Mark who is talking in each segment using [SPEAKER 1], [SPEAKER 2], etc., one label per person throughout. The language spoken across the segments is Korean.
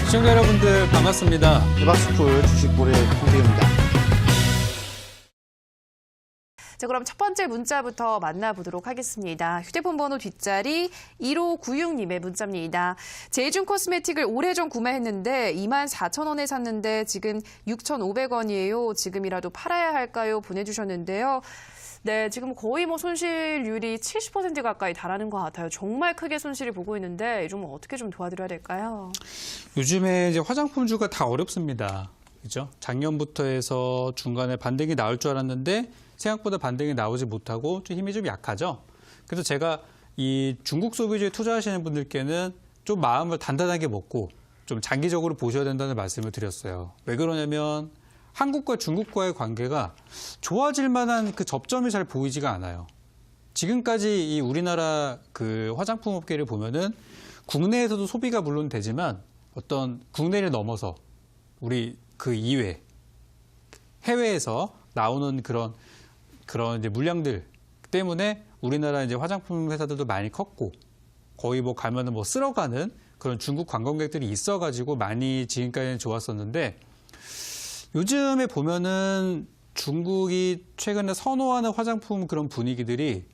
[SPEAKER 1] 시청자 여러분들 반갑습니다.
[SPEAKER 2] 대박스쿨 주식고래 홍대입니다.
[SPEAKER 3] 자, 그럼 첫 번째 문자부터 만나보도록 하겠습니다. 휴대폰 번호 뒷자리 1596님의 문자입니다. 제이준 코스메틱을 오래전 구매했는데 24,000원에 샀는데 지금 6,500원이에요. 지금이라도 팔아야 할까요? 보내주셨는데요. 네, 지금 거의 손실률이 70% 가까이 달하는 것 같아요. 정말 크게 손실을 보고 있는데 좀 어떻게 좀 도와드려야 될까요?
[SPEAKER 1] 요즘에 이제 화장품주가 다 어렵습니다. 그죠? 작년부터 해서 중간에 반등이 나올 줄 알았는데 생각보다 반등이 나오지 못하고 힘이 좀 약하죠. 그래서 제가 이 중국 소비주에 투자하시는 분들께는 좀 마음을 단단하게 먹고 좀 장기적으로 보셔야 된다는 말씀을 드렸어요. 왜 그러냐면 한국과 중국과의 관계가 좋아질 만한 그 접점이 잘 보이지가 않아요. 지금까지 이 우리나라 그 화장품 업계를 보면은 국내에서도 소비가 물론 되지만 어떤 국내를 넘어서 우리 그 이외 해외에서 나오는 그런 이제 물량들 때문에 우리나라 이제 화장품 회사들도 많이 컸고 거의 가면은 쓸어가는 그런 중국 관광객들이 있어가지고 많이 지금까지는 좋았었는데 요즘에 보면은 중국이 최근에 선호하는 화장품 그런 분위기들이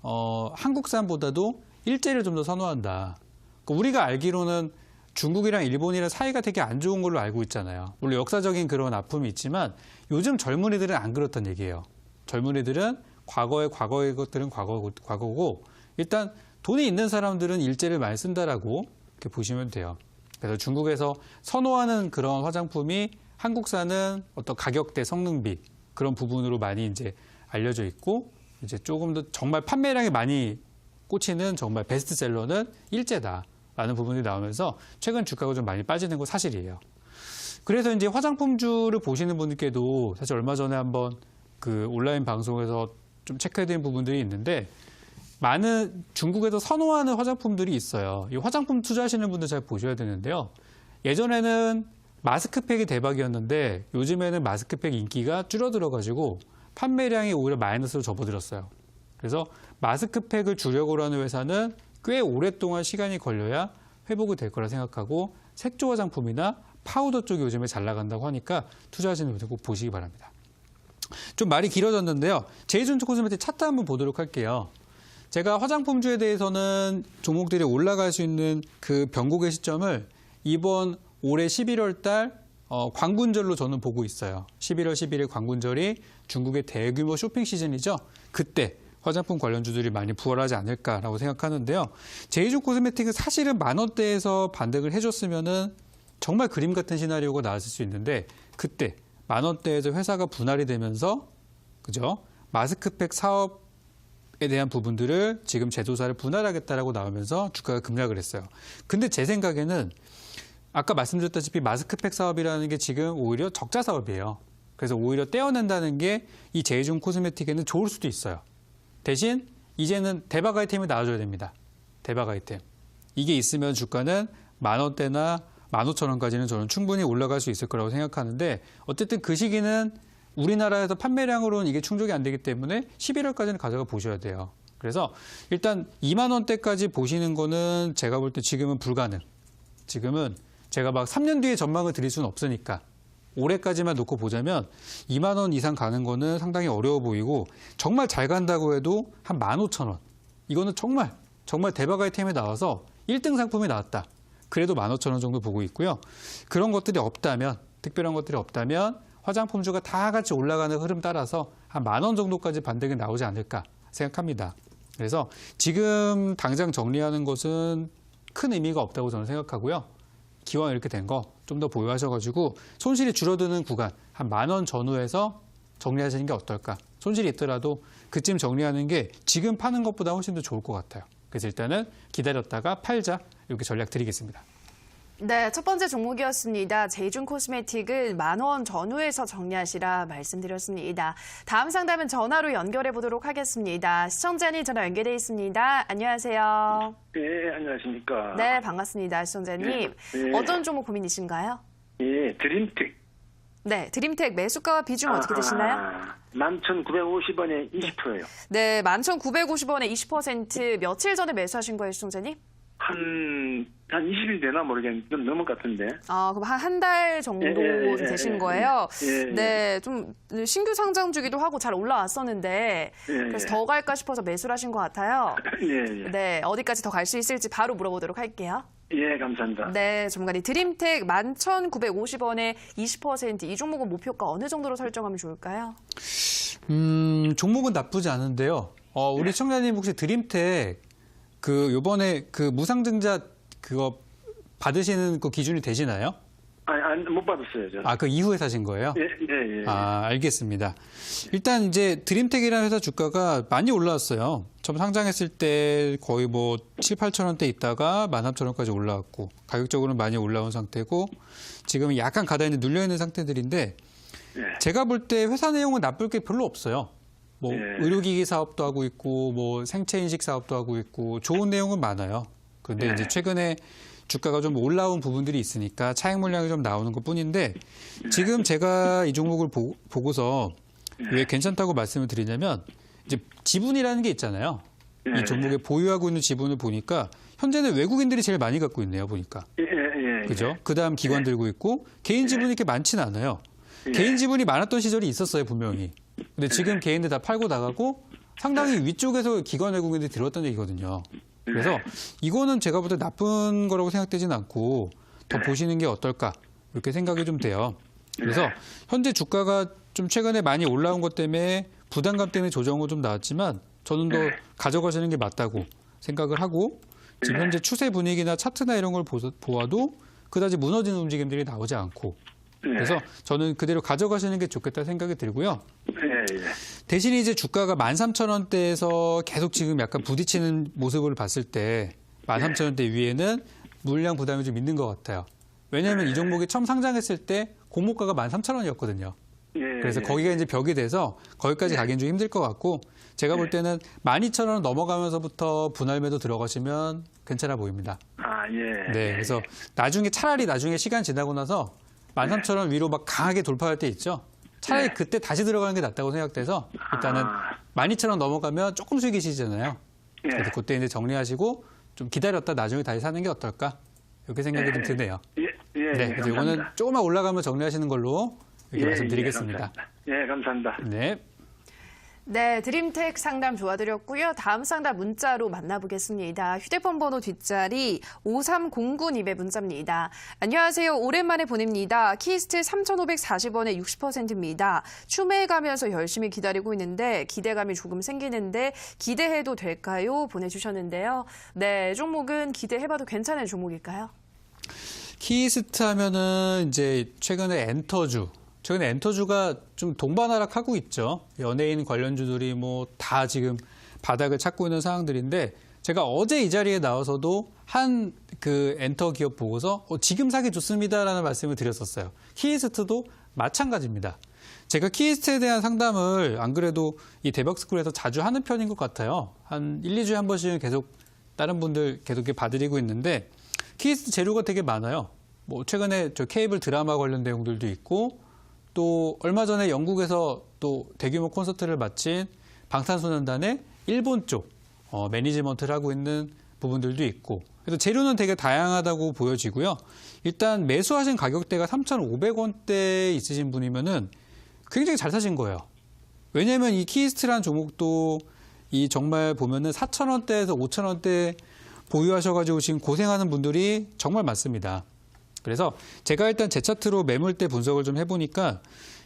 [SPEAKER 1] 한국산보다도 일제를 좀 더 선호한다. 그러니까 우리가 알기로는 중국이랑 일본이랑 사이가 되게 안 좋은 걸로 알고 있잖아요. 물론 역사적인 그런 아픔이 있지만 요즘 젊은이들은 안 그렇다는 얘기예요. 젊은이들은 과거의 것들은 과거고 일단 돈이 있는 사람들은 일제를 많이 쓴다라고 이렇게 보시면 돼요. 그래서 중국에서 선호하는 그런 화장품이 한국산은 어떤 가격대, 성능비 그런 부분으로 많이 이제 알려져 있고 이제 조금 더 정말 판매량이 많이 꽂히는 정말 베스트셀러는 일제다라는 부분이 나오면서 최근 주가가 좀 많이 빠지는 건 사실이에요. 그래서 이제 화장품주를 보시는 분들께도 사실 얼마 전에 한번 그 온라인 방송에서 좀 체크해드린 부분들이 있는데 많은 중국에서 선호하는 화장품들이 있어요. 이 화장품 투자하시는 분들 잘 보셔야 되는데요. 예전에는 마스크팩이 대박이었는데 요즘에는 마스크팩 인기가 줄어들어가지고 판매량이 오히려 마이너스로 접어들었어요. 그래서 마스크팩을 주력으로 하는 회사는 꽤 오랫동안 시간이 걸려야 회복이 될 거라 생각하고 색조 화장품이나 파우더 쪽이 요즘에 잘 나간다고 하니까 투자하시는 분들 꼭 보시기 바랍니다. 좀 말이 길어졌는데요. 제이준 코스메틱 차트 한번 보도록 할게요. 제가 화장품주에 대해서는 종목들이 올라갈 수 있는 그 변곡의 시점을 이번 올해 11월 달 광군절로 저는 보고 있어요. 11월 11일 광군절이 중국의 대규모 쇼핑 시즌이죠. 그때 화장품 관련주들이 많이 부활하지 않을까라고 생각하는데요. 제이준 코스메틱은 사실은 10,000원대에서 반등을 해줬으면은 정말 그림 같은 시나리오가 나왔을 수 있는데 그때 10,000원대에서 회사가 분할이 되면서 그죠? 마스크팩 사업에 대한 부분들을 지금 제조사를 분할하겠다라고 나오면서 주가가 급락을 했어요. 근데 제 생각에는 아까 말씀드렸다시피 마스크팩 사업이라는 게 지금 오히려 적자 사업이에요. 그래서 오히려 떼어낸다는 게 이 제이준 코스메틱에는 좋을 수도 있어요. 대신 이제는 대박 아이템이 나와줘야 됩니다. 대박 아이템. 이게 있으면 주가는 10,000원대나 15,000원까지는 저는 충분히 올라갈 수 있을 거라고 생각하는데 어쨌든 그 시기는 우리나라에서 판매량으로는 이게 충족이 안 되기 때문에 11월까지는 가져가 보셔야 돼요. 그래서 일단 20,000원대까지 보시는 거는 제가 볼 때 지금은 불가능. 지금은 제가 막 3년 뒤에 전망을 드릴 수는 없으니까 올해까지만 놓고 보자면 20,000원 이상 가는 거는 상당히 어려워 보이고 정말 잘 간다고 해도 한 15,000원. 이거는 정말 대박 아이템이 나와서 1등 상품이 나왔다. 그래도 15,000원 정도 보고 있고요. 그런 것들이 없다면, 특별한 것들이 없다면 화장품주가 다 같이 올라가는 흐름 따라서 한 10,000원 정도까지 반등이 나오지 않을까 생각합니다. 그래서 지금 당장 정리하는 것은 큰 의미가 없다고 저는 생각하고요. 기왕 이렇게 된 거 좀 더 보유하셔가지고 손실이 줄어드는 구간 한 10,000원 전후에서 정리하시는 게 어떨까. 손실이 있더라도 그쯤 정리하는 게 지금 파는 것보다 훨씬 더 좋을 것 같아요. 그래서 일단은 기다렸다가 팔자 이렇게 전략 드리겠습니다.
[SPEAKER 3] 네, 첫 번째 종목이었습니다. 제이준 코스메틱은 10,000원 전후에서 정리하시라 말씀드렸습니다. 다음 상담은 전화로 연결해 보도록 하겠습니다. 시청자님 전화 연결돼 있습니다. 안녕하세요.
[SPEAKER 4] 네, 안녕하십니까.
[SPEAKER 3] 네, 반갑습니다. 시청자님.
[SPEAKER 4] 네.
[SPEAKER 3] 어떤 종목 고민이신가요?
[SPEAKER 4] 예, 드림텍.
[SPEAKER 3] 네, 드림텍 매수가와 비중 어떻게 되시나요?
[SPEAKER 4] 11,950원에 20%예요.
[SPEAKER 3] 네, 11,950원에 20% 며칠 전에 매수하신 거예요, 시청자님?
[SPEAKER 4] 한 20일 되나 모르겠는데 좀 넘은 것 같은데.
[SPEAKER 3] 아, 그럼 한 달 정도 되신 거예요? 네, 좀 신규 상장 주기도 하고 잘 올라왔었는데 그래서 더 갈까 싶어서 매수를 하신 것 같아요.
[SPEAKER 4] 예.
[SPEAKER 3] 네, 어디까지 더 갈 수 있을지 바로 물어보도록 할게요.
[SPEAKER 4] 예, 감사합니다.
[SPEAKER 3] 네, 전문가님. 드림텍 11,950원에 20%, 이 종목은 목표가 어느 정도로 설정하면 좋을까요?
[SPEAKER 1] 종목은 나쁘지 않은데요. 우리 시청자님 혹시 드림텍 요번에 무상증자 그거 받으시는 그 기준이 되시나요?
[SPEAKER 4] 아니, 못 받았어요, 저는.
[SPEAKER 1] 그 이후에 사신 거예요?
[SPEAKER 4] 예.
[SPEAKER 1] 알겠습니다. 일단 이제 드림텍이라는 회사 주가가 많이 올라왔어요. 처음 상장했을 때 거의 뭐 7, 8천 원대 있다가 13,000원까지 올라왔고 가격적으로는 많이 올라온 상태고 지금은 약간 가다있는 눌려있는 상태들인데 제가 볼 때 회사 내용은 나쁠 게 별로 없어요. 뭐 의료기기 사업도 하고 있고 뭐 생체인식 사업도 하고 있고 좋은 내용은 많아요. 그런데 이제 최근에 주가가 좀 올라온 부분들이 있으니까 차익 물량이 좀 나오는 것뿐인데 지금 제가 이 종목을 보고서 왜 괜찮다고 말씀을 드리냐면 이제 지분이라는 게 있잖아요. 이 종목에 보유하고 있는 지분을 보니까 현재는 외국인들이 제일 많이 갖고 있네요. 보니까. 그죠? 그다음 기관 들고 있고 개인 지분이 이렇게 많지는 않아요. 개인 지분이 많았던 시절이 있었어요. 분명히. 근데 지금 개인들 다 팔고 나가고 상당히 위쪽에서 기관 외국인들이 들어왔다는 얘기거든요. 그래서 이거는 제가 볼 때 나쁜 거라고 생각되지는 않고 더 보시는 게 어떨까 이렇게 생각이 좀 돼요. 그래서 현재 주가가 좀 최근에 많이 올라온 것 때문에 부담감 때문에 조정은 좀 나왔지만 저는 더 가져가시는 게 맞다고 생각을 하고 지금 현재 추세 분위기나 차트나 이런 걸 보아도 그다지 무너지는 움직임들이 나오지 않고 그래서 저는 그대로 가져가시는 게 좋겠다 생각이 들고요. 대신 이제 주가가 13,000원대에서 계속 지금 약간 부딪히는 모습을 봤을 때 13,000원대 위에는 물량 부담이 좀 있는 것 같아요. 왜냐하면 이 종목이 처음 상장했을 때 공모가가 13,000원이었거든요. 그래서 거기가 이제 벽이 돼서 거기까지 가기는 좀 힘들 것 같고 제가 볼 때는 12,000원 넘어가면서부터 분할 매도 들어가시면 괜찮아 보입니다. 네, 그래서 차라리 나중에 시간 지나고 나서 13,000원 위로 막 강하게 돌파할 때 있죠. 차라리 그때 다시 들어가는 게 낫다고 생각돼서 일단은 12,000원 넘어가면 조금 수익이시잖아요. 그래서 그때 이제 정리하시고 좀 기다렸다 나중에 다시 사는 게 어떨까? 이렇게 생각이 좀 드네요. 네, 그래서 이거는 조금만 올라가면 정리하시는 걸로 이렇게 말씀드리겠습니다.
[SPEAKER 4] 감사합니다.
[SPEAKER 1] 네.
[SPEAKER 3] 네, 드림텍 상담 도와드렸고요. 다음 상담 문자로 만나보겠습니다. 휴대폰 번호 뒷자리 5309님의 문자입니다. 안녕하세요. 오랜만에 보냅니다. 키스트 3,540원에 60%입니다. 추매해가면서 열심히 기다리고 있는데 기대감이 조금 생기는데 기대해도 될까요? 보내주셨는데요. 네, 종목은 기대해봐도 괜찮은 종목일까요?
[SPEAKER 1] 키스트 하면은 이제 최근에 엔터주가 좀 동반하락하고 있죠. 연예인 관련주들이 뭐 다 지금 바닥을 찾고 있는 상황들인데 제가 어제 이 자리에 나와서도 한 그 엔터 기업 보고서 지금 사기 좋습니다라는 말씀을 드렸었어요. 키스트도 마찬가지입니다. 제가 키스트에 대한 상담을 안 그래도 이 대박스쿨에서 자주 하는 편인 것 같아요. 한 1, 2주에 한 번씩은 계속 다른 분들 계속 봐드리고 있는데 키스트 재료가 되게 많아요. 뭐 최근에 저 케이블 드라마 관련 내용들도 있고 또 얼마 전에 영국에서 또 대규모 콘서트를 마친 방탄소년단의 일본 쪽 매니지먼트를 하고 있는 부분들도 있고 그래서 재료는 되게 다양하다고 보여지고요. 일단 매수하신 가격대가 3,500원대 있으신 분이면은 굉장히 잘 사신 거예요. 왜냐하면 이 키스트라는 종목도 이 정말 보면은 4,000원대에서 5,000원대 보유하셔가지고 지금 고생하는 분들이 정말 많습니다. 그래서 제가 일단 제 차트로 매물대 분석을 좀 해보니까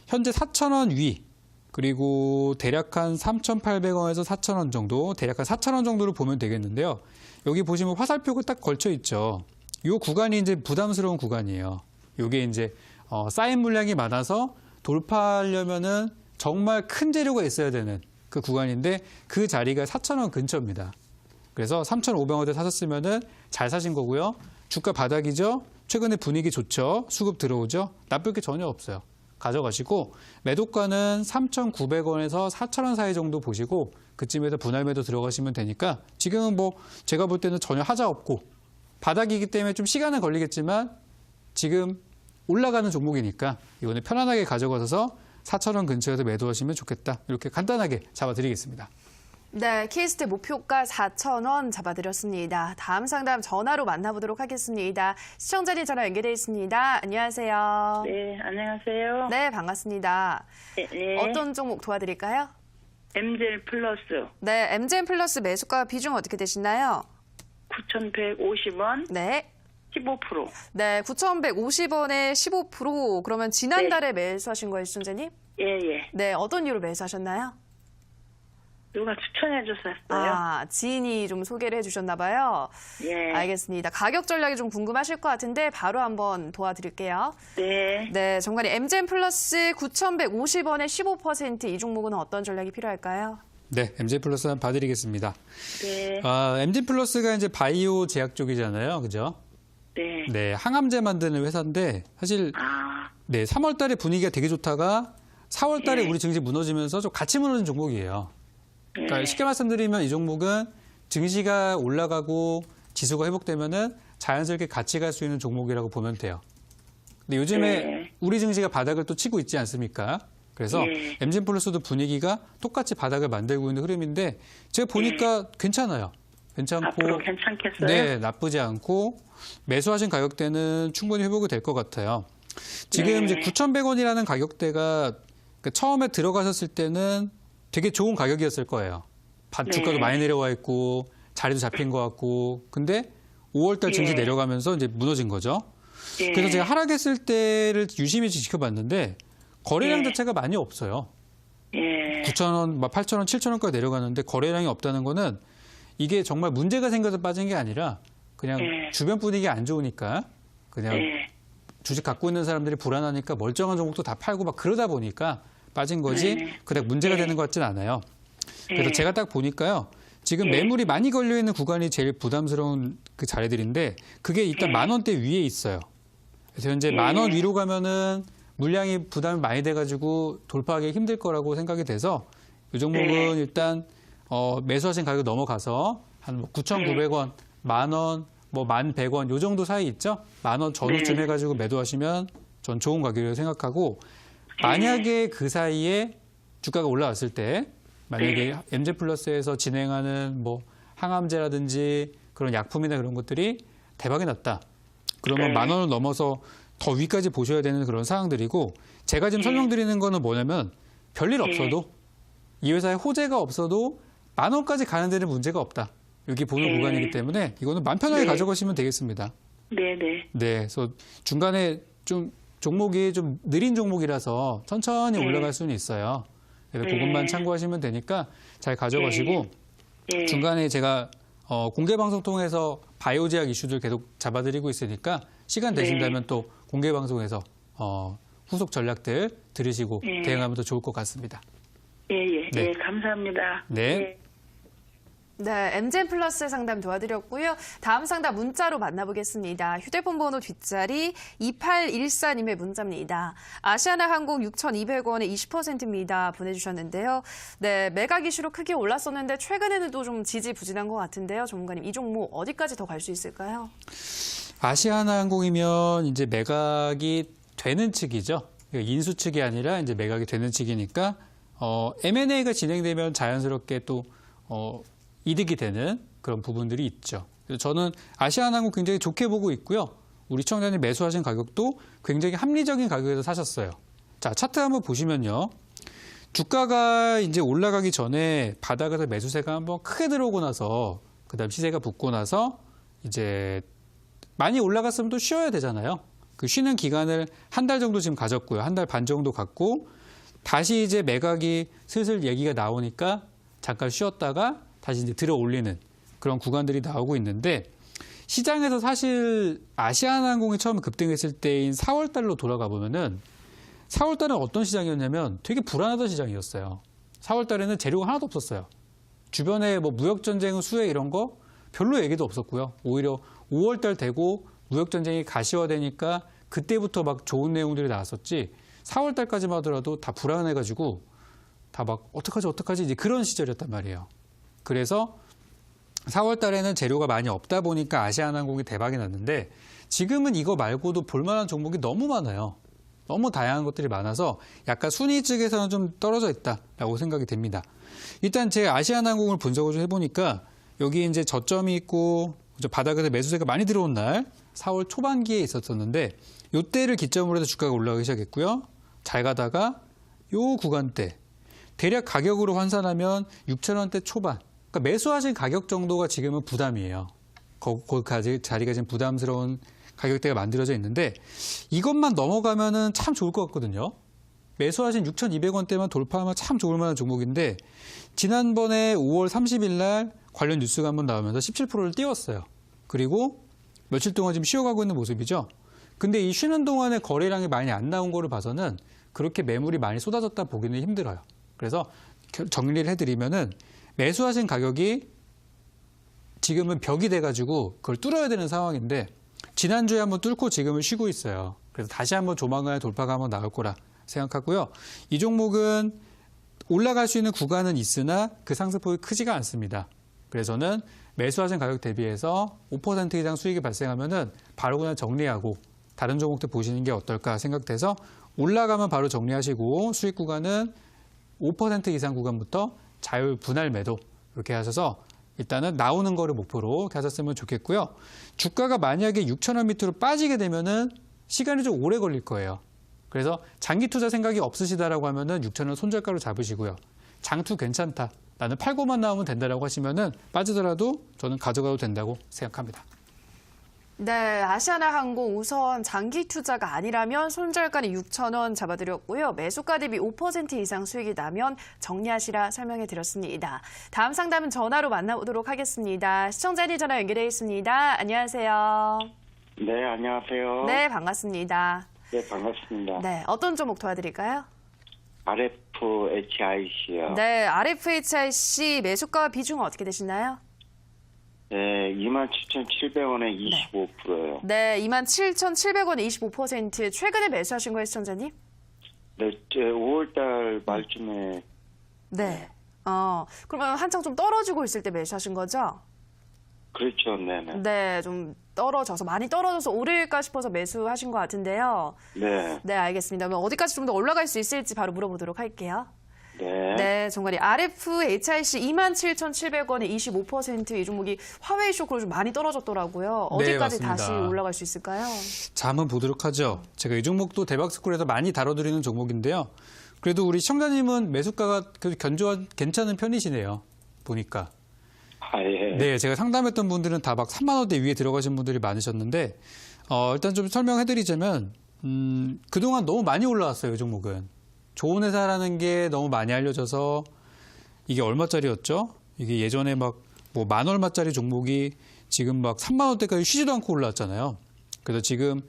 [SPEAKER 1] 현재 4,000원 위 그리고 대략 한 3,800원에서 4,000원 정도 대략 한 4,000원 정도를 보면 되겠는데요. 여기 보시면 화살표가 딱 걸쳐 있죠. 이 구간이 이제 부담스러운 구간이에요. 이게 이제 쌓인 물량이 많아서 돌파하려면은 정말 큰 재료가 있어야 되는 그 구간인데 그 자리가 4,000원 근처입니다. 그래서 3,500원대 사셨으면은 잘 사신 거고요. 주가 바닥이죠. 최근에 분위기 좋죠. 수급 들어오죠. 나쁠 게 전혀 없어요. 가져가시고 매도가는 3,900원에서 4,000원 사이 정도 보시고 그쯤에서 분할 매도 들어가시면 되니까 지금은 뭐 제가 볼 때는 전혀 하자 없고 바닥이기 때문에 좀 시간은 걸리겠지만 지금 올라가는 종목이니까 이거는 편안하게 가져가셔서 4,000원 근처에서 매도하시면 좋겠다. 이렇게 간단하게 잡아드리겠습니다.
[SPEAKER 3] 네, KST 목표가 4,000원 잡아드렸습니다. 다음 상담 전화로 만나보도록 하겠습니다. 시청자님 전화 연결돼 있습니다. 안녕하세요.
[SPEAKER 5] 네, 안녕하세요.
[SPEAKER 3] 네, 반갑습니다.
[SPEAKER 5] 네.
[SPEAKER 3] 어떤 종목 도와드릴까요?
[SPEAKER 5] MZ 플러스
[SPEAKER 3] 네, MGM 플러스 매수가 비중 어떻게 되시나요?
[SPEAKER 5] 9,150원,
[SPEAKER 3] 네.
[SPEAKER 5] 15%.
[SPEAKER 3] 네, 9,150원에 15%. 그러면 지난달에 매수하신 거예요, 시청자님?
[SPEAKER 5] 예, 예.
[SPEAKER 3] 네, 어떤 이유로 매수하셨나요?
[SPEAKER 5] 누가 추천해 줬었어요.
[SPEAKER 3] 아, 지인이 좀 소개를 해주셨나 봐요.
[SPEAKER 5] 예.
[SPEAKER 3] 알겠습니다. 가격 전략이 좀 궁금하실 것 같은데 바로 한번 도와드릴게요.
[SPEAKER 5] 네.
[SPEAKER 3] 네, 정관이 MGM 플러스 9,150원에 15%이 종목은 어떤 전략이 필요할까요?
[SPEAKER 1] 네, MZ 플러스 한번 봐드리겠습니다.
[SPEAKER 5] 네.
[SPEAKER 1] MZ 플러스가 이제 바이오 제약 쪽이잖아요. 그죠?
[SPEAKER 5] 네.
[SPEAKER 1] 네, 항암제 만드는 회사인데 사실
[SPEAKER 5] 아,
[SPEAKER 1] 네, 3월 달에 분위기가 되게 좋다가 4월 달에
[SPEAKER 5] 네.
[SPEAKER 1] 우리 증시 무너지면서 좀 같이 무너진 종목이에요. 그러니까
[SPEAKER 5] 네.
[SPEAKER 1] 쉽게 말씀드리면 이 종목은 증시가 올라가고 지수가 회복되면은 자연스럽게 같이 갈 수 있는 종목이라고 보면 돼요. 근데 요즘에
[SPEAKER 5] 네.
[SPEAKER 1] 우리 증시가 바닥을 또 치고 있지 않습니까? 그래서
[SPEAKER 5] 네.
[SPEAKER 1] MGM 플러스도 분위기가 똑같이 바닥을 만들고 있는 흐름인데 제가 보니까 괜찮아요. 괜찮고
[SPEAKER 5] 앞으로 괜찮겠어요?
[SPEAKER 1] 네, 나쁘지 않고 매수하신 가격대는 충분히 회복이 될 것 같아요. 지금
[SPEAKER 5] 네.
[SPEAKER 1] 이제 9,100원이라는 가격대가 그러니까 처음에 들어가셨을 때는 되게 좋은 가격이었을 거예요.
[SPEAKER 5] 네.
[SPEAKER 1] 주가도 많이 내려와 있고 자리도 잡힌 것 같고 근데 5월달 증시
[SPEAKER 5] 예.
[SPEAKER 1] 내려가면서 이제 무너진 거죠.
[SPEAKER 5] 예.
[SPEAKER 1] 그래서 제가 하락했을 때를 유심히 지켜봤는데 거래량
[SPEAKER 5] 예.
[SPEAKER 1] 자체가 많이 없어요.
[SPEAKER 5] 예.
[SPEAKER 1] 9,000원, 8,000원, 7,000원까지 내려가는데 거래량이 없다는 거는 이게 정말 문제가 생겨서 빠진 게 아니라 그냥
[SPEAKER 5] 예.
[SPEAKER 1] 주변 분위기 안 좋으니까 그냥
[SPEAKER 5] 예.
[SPEAKER 1] 주식 갖고 있는 사람들이 불안하니까 멀쩡한 종목도 다 팔고 막 그러다 보니까 빠진 거지
[SPEAKER 5] 네.
[SPEAKER 1] 그닥 문제가
[SPEAKER 5] 네.
[SPEAKER 1] 되는 것 같진 않아요. 그래서
[SPEAKER 5] 예.
[SPEAKER 1] 제가 딱 보니까요. 지금
[SPEAKER 5] 예.
[SPEAKER 1] 매물이 많이 걸려 있는 구간이 제일 부담스러운 그 자리들인데 그게 일단
[SPEAKER 5] 예.
[SPEAKER 1] 10,000원대 위에 있어요. 그래서 현재 10,000원 위로 가면은 물량이 부담이 많이 돼가지고 돌파하기 힘들 거라고 생각이 돼서 이 종목은
[SPEAKER 5] 네.
[SPEAKER 1] 일단 매수하신 가격 넘어가서 한 9,900원, 10,000원, 뭐 11,100원 요 정도 사이 있죠? 10,000원 전후쯤
[SPEAKER 5] 네.
[SPEAKER 1] 해가지고 매도하시면 전 좋은 가격이라고 생각하고 만약에 그 사이에 주가가 올라왔을 때 만약에 MZ 플러스에서 진행하는 뭐 항암제라든지 그런 약품이나 그런 것들이 대박이 났다. 그러면
[SPEAKER 5] 네.
[SPEAKER 1] 10,000원을 넘어서 더 위까지 보셔야 되는 그런 상황들이고 제가 지금 설명드리는 거는 뭐냐면 별일 없어도 이 회사에 호재가 없어도 10,000원까지 가는 데는 문제가 없다. 여기 보는 구간이기 때문에 이거는 마음 편하게
[SPEAKER 5] 네.
[SPEAKER 1] 가져가시면 되겠습니다.
[SPEAKER 5] 네네.
[SPEAKER 1] 네, 그래서 중간에 좀 종목이 좀 느린 종목이라서 천천히 올라갈 수는 있어요. 그래서
[SPEAKER 5] 네.
[SPEAKER 1] 그것만 참고하시면 되니까 잘 가져가시고
[SPEAKER 5] 예.
[SPEAKER 1] 중간에 제가 공개 방송 통해서 바이오 제약 이슈들 계속 잡아드리고 있으니까 시간 되신다면 또 공개 방송에서 후속 전략들 들으시고
[SPEAKER 5] 네.
[SPEAKER 1] 대응하면 더 좋을 것 같습니다.
[SPEAKER 5] 예, 예.
[SPEAKER 1] 네.
[SPEAKER 5] 예, 감사합니다.
[SPEAKER 1] 네.
[SPEAKER 5] 예.
[SPEAKER 3] 네, MGM 플러스 상담 도와드렸고요. 다음 상담 문자로 만나보겠습니다. 휴대폰 번호 뒷자리 2814님의 문자입니다. 아시아나항공 6,200원에 20%입니다. 보내주셨는데요. 네, 매각 이슈로 크게 올랐었는데 최근에는 또 좀 지지부진한 것 같은데요. 전문가님, 이 종목 어디까지 더 갈 수 있을까요?
[SPEAKER 1] 아시아나항공이면 이제 매각이 되는 측이죠. 인수 측이 아니라 이제 매각이 되는 측이니까 M&A가 진행되면 자연스럽게 또 이득이 되는 그런 부분들이 있죠. 그래서 저는 아시아나항공 굉장히 좋게 보고 있고요. 우리 시청자님 매수하신 가격도 굉장히 합리적인 가격에서 사셨어요. 자, 차트 한번 보시면요. 주가가 이제 올라가기 전에 바닥에서 매수세가 한번 크게 들어오고 나서 그다음 시세가 붙고 나서 이제 많이 올라갔으면 또 쉬어야 되잖아요. 그 쉬는 기간을 한 달 정도 지금 가졌고요. 한 달 반 정도 갔고 다시 이제 매각이 슬슬 얘기가 나오니까 잠깐 쉬었다가 다시 이제 들어 올리는 그런 구간들이 나오고 있는데 시장에서 사실 아시아나항공이 처음 급등했을 때인 4월 달로 돌아가 보면은 4월 달은 어떤 시장이었냐면 되게 불안하던 시장이었어요. 4월 달에는 재료가 하나도 없었어요. 주변에 뭐 무역전쟁 수혜 이런 거 별로 얘기도 없었고요. 오히려 5월 달 되고 무역전쟁이 가시화되니까 그때부터 막 좋은 내용들이 나왔었지 4월 달까지만 하더라도 다 불안해가지고 다 막 어떡하지 이제 그런 시절이었단 말이에요. 그래서 4월 달에는 재료가 많이 없다 보니까 아시아나항공이 대박이 났는데 지금은 이거 말고도 볼만한 종목이 너무 많아요. 너무 다양한 것들이 많아서 약간 순위 쪽에서는 좀 떨어져 있다라고 생각이 됩니다. 일단 제 아시아나항공을 분석을 좀 해보니까 여기 이제 저점이 있고 바닥에서 매수세가 많이 들어온 날 4월 초반기에 있었었는데 이때를 기점으로 해서 주가가 올라가기 시작했고요. 잘 가다가 요 구간대 대략 가격으로 환산하면 6,000원대 초반. 그러니까 매수하신 가격 정도가 지금은 부담이에요. 거기까지 자리가 지금 부담스러운 가격대가 만들어져 있는데 이것만 넘어가면은 참 좋을 것 같거든요. 매수하신 6,200원대만 돌파하면 참 좋을 만한 종목인데 지난번에 5월 30일 날 관련 뉴스가 한번 나오면서 17%를 띄웠어요. 그리고 며칠 동안 지금 쉬어가고 있는 모습이죠. 근데 이 쉬는 동안에 거래량이 많이 안 나온 거를 봐서는 그렇게 매물이 많이 쏟아졌다 보기는 힘들어요. 그래서 정리를 해드리면은 매수하신 가격이 지금은 벽이 돼가지고 그걸 뚫어야 되는 상황인데 지난주에 한번 뚫고 지금은 쉬고 있어요. 그래서 다시 한번 조만간에 돌파가 한번 나올 거라 생각하고요. 이 종목은 올라갈 수 있는 구간은 있으나 그 상승폭이 크지가 않습니다. 그래서 저는 매수하신 가격 대비해서 5% 이상 수익이 발생하면은 바로 그냥 정리하고 다른 종목들 보시는 게 어떨까 생각돼서 올라가면 바로 정리하시고 수익 구간은 5% 이상 구간부터 자율 분할 매도 이렇게 하셔서 일단은 나오는 거를 목표로 이렇게 하셨으면 좋겠고요. 주가가 만약에 6,000원 밑으로 빠지게 되면은 시간이 좀 오래 걸릴 거예요. 그래서 장기 투자 생각이 없으시다라고 하면은 6,000원 손절가로 잡으시고요. 장투 괜찮다. 나는 팔고만 나오면 된다라고 하시면은 빠지더라도 저는 가져가도 된다고 생각합니다.
[SPEAKER 3] 네, 아시아나항공 우선 장기 투자가 아니라면 손절가는 6,000원 잡아드렸고요. 매수가 대비 5% 이상 수익이 나면 정리하시라 설명해 드렸습니다. 다음 상담은 전화로 만나보도록 하겠습니다. 시청자님 전화 연결되어 있습니다. 안녕하세요.
[SPEAKER 2] 네, 안녕하세요.
[SPEAKER 3] 네, 반갑습니다.
[SPEAKER 2] 네, 반갑습니다.
[SPEAKER 3] 네, 어떤 종목 도와드릴까요?
[SPEAKER 2] RFHIC요.
[SPEAKER 3] 네, RFHIC 매수가 비중은 어떻게 되시나요?
[SPEAKER 2] 네, 27,700원에 25%예요.
[SPEAKER 3] 네, 27,700원에 25%. 최근에 매수하신 거예요, 시청자님?
[SPEAKER 2] 네, 5월달 말쯤에.
[SPEAKER 3] 네. 그러면 한창 좀 떨어지고 있을 때 매수하신 거죠?
[SPEAKER 2] 그렇죠, 네네.
[SPEAKER 3] 네, 좀 떨어져서 많이 떨어져서 오를까 싶어서 매수하신 것 같은데요.
[SPEAKER 2] 네.
[SPEAKER 3] 네, 알겠습니다. 그럼 어디까지 좀 더 올라갈 수 있을지 바로 물어보도록 할게요.
[SPEAKER 2] 네.
[SPEAKER 3] 네, 정말이 RFHIC 27,700원에 25%. 이 종목이 화웨이 쇼크로 좀 많이 떨어졌더라고요. 어디까지
[SPEAKER 1] 맞습니다.
[SPEAKER 3] 다시 올라갈 수 있을까요?
[SPEAKER 1] 자, 한번 보도록 하죠. 제가 이 종목도 대박스쿨에서 많이 다뤄드리는 종목인데요. 그래도 우리 시청자님은 매수가가 괜찮은 편이시네요. 보니까.
[SPEAKER 2] 아, 예.
[SPEAKER 1] 네, 제가 상담했던 분들은 다 막 3만 원대 위에 들어가신 분들이 많으셨는데 일단 좀 설명해드리자면 그동안 너무 많이 올라왔어요. 이 종목은. 좋은 회사라는 게 너무 많이 알려져서 이게 얼마짜리였죠? 이게 예전에 막 뭐 만 얼마짜리 종목이 지금 막 3만 원대까지 쉬지도 않고 올라왔잖아요. 그래서 지금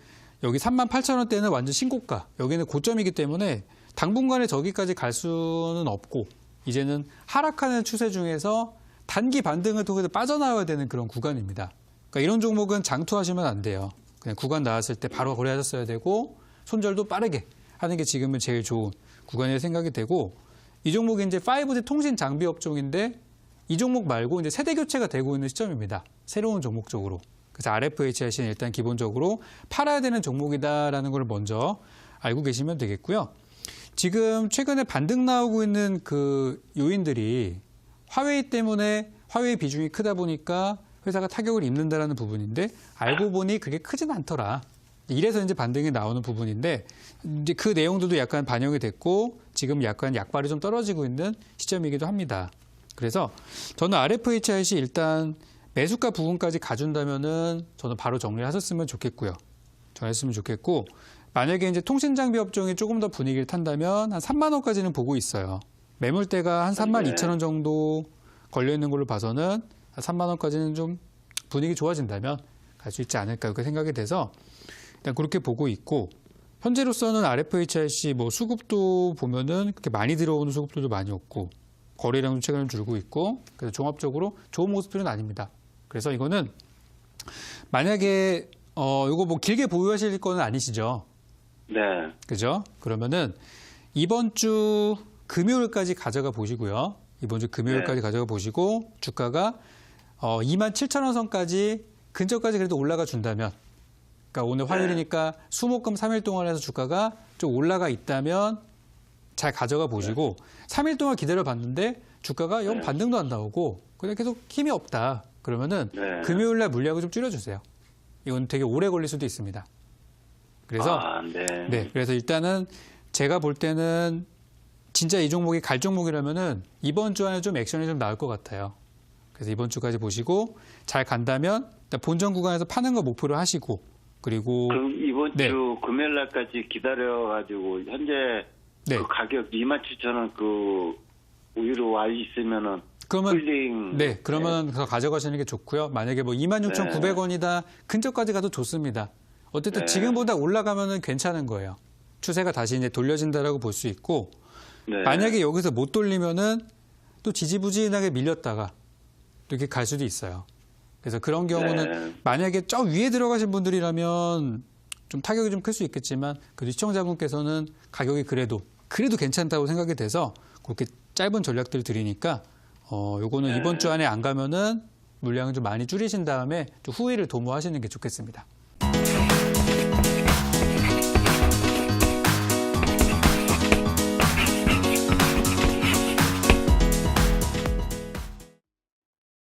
[SPEAKER 1] 여기 3만 8천 원대는 완전 신고가. 여기는 고점이기 때문에 당분간에 저기까지 갈 수는 없고 이제는 하락하는 추세 중에서 단기 반등을 통해서 빠져나와야 되는 그런 구간입니다. 그러니까 이런 종목은 장투하시면 안 돼요. 그냥 구간 나왔을 때 바로 거래하셨어야 되고 손절도 빠르게 하는 게 지금은 제일 좋은 구간이라고 생각이 되고 이 종목이 이제 5G 통신 장비 업종인데 이 종목 말고 이제 세대 교체가 되고 있는 시점입니다. 새로운 종목 쪽으로. 그래서 RFHIC는 일단 기본적으로 팔아야 되는 종목이다라는 걸 먼저 알고 계시면 되겠고요. 지금 최근에 반등 나오고 있는 그 요인들이 화웨이 때문에 화웨이 비중이 크다 보니까 회사가 타격을 입는다라는 부분인데 알고 보니 그게 크진 않더라. 이래서 이제 반등이 나오는 부분인데 이제 그 내용들도 약간 반영이 됐고 지금 약간 약발이 좀 떨어지고 있는 시점이기도 합니다. 그래서 저는 RFHIC 일단 매수가 부분까지 가준다면은 저는 바로 정리하셨으면 좋겠고요. 정했으면 좋겠고 만약에 이제 통신장비 업종이 조금 더 분위기를 탄다면 한 3만 원까지는 보고 있어요. 매물대가 한 3만 2천 원 정도 걸려 있는 걸로 봐서는 한 3만 원까지는 좀 분위기 좋아진다면 갈 수 있지 않을까 이렇게 생각이 돼서 일단 그렇게 보고 있고 현재로서는 RFHIC 뭐 수급도 보면은 그렇게 많이 들어오는 수급들도 많이 없고 거래량도 최근에 줄고 있고 그래서 종합적으로 좋은 모습들은 아닙니다. 그래서 이거는 만약에 이거 뭐 길게 보유하실 거는 아니시죠?
[SPEAKER 2] 네.
[SPEAKER 1] 그죠? 그러면은 이번 주 금요일까지 가져가 보시고요. 이번 주 금요일까지 가져가 보시고 주가가 27,000원 선까지 근처까지 그래도 올라가 준다면 그러니까 오늘 화요일이니까 수목금 3일 동안 해서 주가가 좀 올라가 있다면 잘 가져가 보시고 3일 동안 기다려 봤는데 주가가 영 반등도 안 나오고 그냥 계속 힘이 없다. 그러면은
[SPEAKER 2] 네.
[SPEAKER 1] 금요일 날 물량을 좀 줄여주세요. 이건 되게 오래 걸릴 수도 있습니다. 그래서
[SPEAKER 2] 네.
[SPEAKER 1] 네, 그래서 일단은 제가 볼 때는 진짜 이 종목이 갈 종목이라면은 이번 주 안에 좀 액션이 좀 나올 것 같아요. 그래서 이번 주까지 보시고 잘 간다면 일단 본전 구간에서 파는 거 목표로 하시고 그리고
[SPEAKER 2] 그럼 이번
[SPEAKER 1] 네.
[SPEAKER 2] 주 금요일 날까지 기다려가지고 현재
[SPEAKER 1] 네.
[SPEAKER 2] 그 가격 27,000원 그 위로 와 있으면은
[SPEAKER 1] 그러면
[SPEAKER 2] 홀딩
[SPEAKER 1] 네, 그러면 더 가져가시는 게 좋고요. 만약에 뭐 26,900원이다 근처까지 가도 좋습니다. 어쨌든
[SPEAKER 2] 네.
[SPEAKER 1] 지금보다 올라가면은 괜찮은 거예요. 추세가 다시 이제 돌려진다라고 볼 수 있고
[SPEAKER 2] 네.
[SPEAKER 1] 만약에 여기서 못 돌리면은 또 지지부진하게 밀렸다가 이렇게 갈 수도 있어요. 그래서 그런 경우는
[SPEAKER 2] 네.
[SPEAKER 1] 만약에 저 위에 들어가신 분들이라면 좀 타격이 좀 클 수 있겠지만 그 시청자분께서는 가격이 그래도 괜찮다고 생각이 돼서 그렇게 짧은 전략들 드리니까 요거는 이번 주 안에 안 가면은 물량을 좀 많이 줄이신 다음에 좀 후위를 도모하시는 게 좋겠습니다.